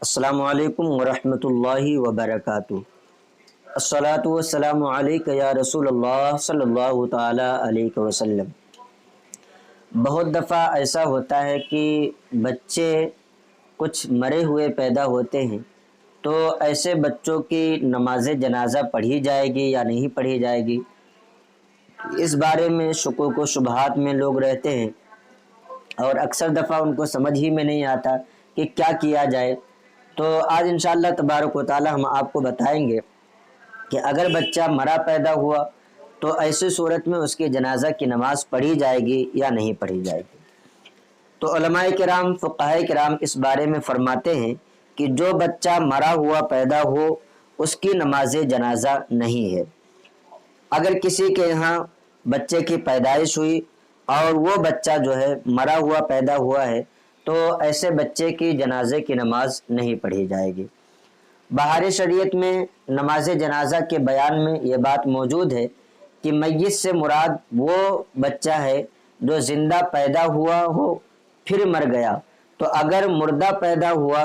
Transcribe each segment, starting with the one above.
السلام علیکم ورحمۃ اللہ وبرکاتہ۔ الصلاۃ والسلام علیک یا رسول اللہ صلی اللہ تعالی علیہ وسلم۔ بہت دفعہ ایسا ہوتا ہے کہ بچے کچھ مرے ہوئے پیدا ہوتے ہیں، تو ایسے بچوں کی نماز جنازہ پڑھی جائے گی یا نہیں پڑھی جائے گی، اس بارے میں شکوک و شبہات میں لوگ رہتے ہیں، اور اکثر دفعہ ان کو سمجھ ہی میں نہیں آتا کہ کیا کیا جائے۔ تو آج انشاءاللہ تبارک و تعالی ہم آپ کو بتائیں گے کہ اگر بچہ مرا پیدا ہوا تو ایسی صورت میں اس کی جنازہ کی نماز پڑھی جائے گی یا نہیں پڑھی جائے گی۔ تو علماء کرام، فقہاء کرام اس بارے میں فرماتے ہیں کہ جو بچہ مرا ہوا پیدا ہو اس کی نماز جنازہ نہیں ہے۔ اگر کسی کے یہاں بچے کی پیدائش ہوئی اور وہ بچہ جو ہے مرا ہوا پیدا ہوا ہے تو ایسے بچے کی جنازے کی نماز نہیں پڑھی جائے گی۔ بہار شریعت میں نماز جنازہ کے بیان میں یہ بات موجود ہے کہ میت سے مراد وہ بچہ ہے جو زندہ پیدا ہوا ہو پھر مر گیا۔ تو اگر مردہ پیدا ہوا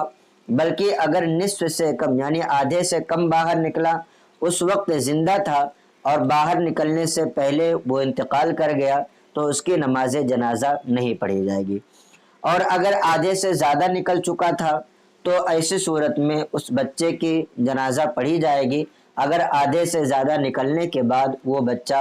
بلکہ اگر نصف سے کم یعنی آدھے سے کم باہر نکلا، اس وقت زندہ تھا اور باہر نکلنے سے پہلے وہ انتقال کر گیا تو اس کی نماز جنازہ نہیں پڑھی جائے گی۔ اور اگر آدھے سے زیادہ نکل چکا تھا تو ایسی صورت میں اس بچے کی جنازہ پڑھی جائے گی اگر آدھے سے زیادہ نکلنے کے بعد وہ بچہ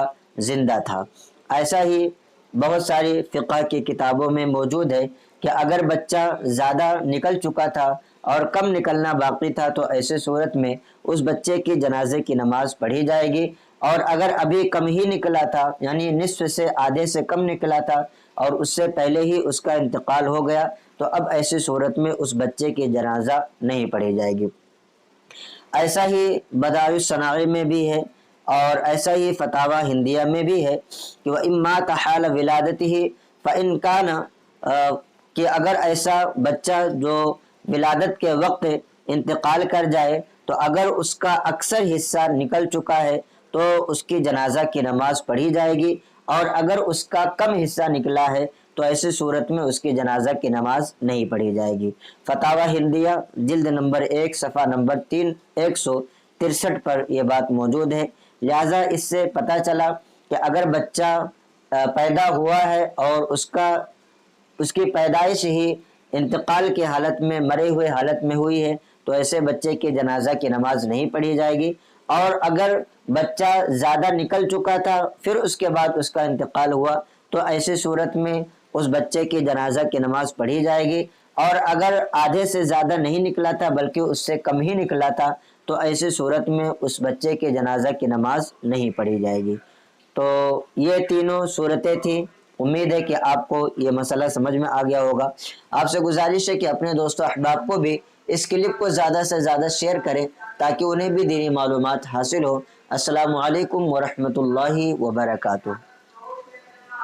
زندہ تھا۔ ایسا ہی بہت ساری فقہ کی کتابوں میں موجود ہے کہ اگر بچہ زیادہ نکل چکا تھا اور کم نکلنا باقی تھا تو ایسے صورت میں اس بچے کی جنازے کی نماز پڑھی جائے گی، اور اگر ابھی کم ہی نکلا تھا یعنی نصف سے آدھے سے کم نکلا تھا اور اس سے پہلے ہی اس کا انتقال ہو گیا تو اب ایسی صورت میں اس بچے کی جنازہ نہیں پڑھی جائے گی۔ ایسا ہی بدائع الصنائع میں بھی ہے اور ایسا ہی فتاوی ہندیہ میں بھی ہے کہ وَإِن مَاتَ حَالَ وِلَادَتِهِ فَإِن كَانَ کہ اگر ایسا بچہ جو ولادت کے وقت انتقال کر جائے تو اگر اس کا اکثر حصہ نکل چکا ہے تو اس کی جنازہ کی نماز پڑھی جائے گی، اور اگر اس کا کم حصہ نکلا ہے تو ایسی صورت میں اس کی جنازہ کی نماز نہیں پڑھی جائے گی۔ فتاوی ہندیہ جلد نمبر 1 صفحہ نمبر 163 پر یہ بات موجود ہے۔ لہذا اس سے پتہ چلا کہ اگر بچہ پیدا ہوا ہے اور اس کی پیدائش ہی انتقال کی حالت میں مرے ہوئے حالت میں ہوئی ہے تو ایسے بچے کی جنازہ کی نماز نہیں پڑھی جائے گی، اور اگر بچہ زیادہ نکل چکا تھا پھر اس کے بعد اس کا انتقال ہوا تو ایسی صورت میں اس بچے کی جنازہ کی نماز پڑھی جائے گی، اور اگر آدھے سے زیادہ نہیں نکلا تھا بلکہ اس سے کم ہی نکلا تھا تو ایسی صورت میں اس بچے کی جنازہ کی نماز نہیں پڑھی جائے گی۔ تو یہ تینوں صورتیں تھیں۔ امید ہے کہ آپ کو یہ مسئلہ سمجھ میں آ گیا ہوگا۔ آپ سے گزارش ہے کہ اپنے دوستوں احباب کو بھی اس کلپ کو زیادہ سے زیادہ شیئر کریں تاکہ انہیں بھی دینی معلومات حاصل ہو۔ السلام علیکم ورحمۃ اللہ وبرکاتہ۔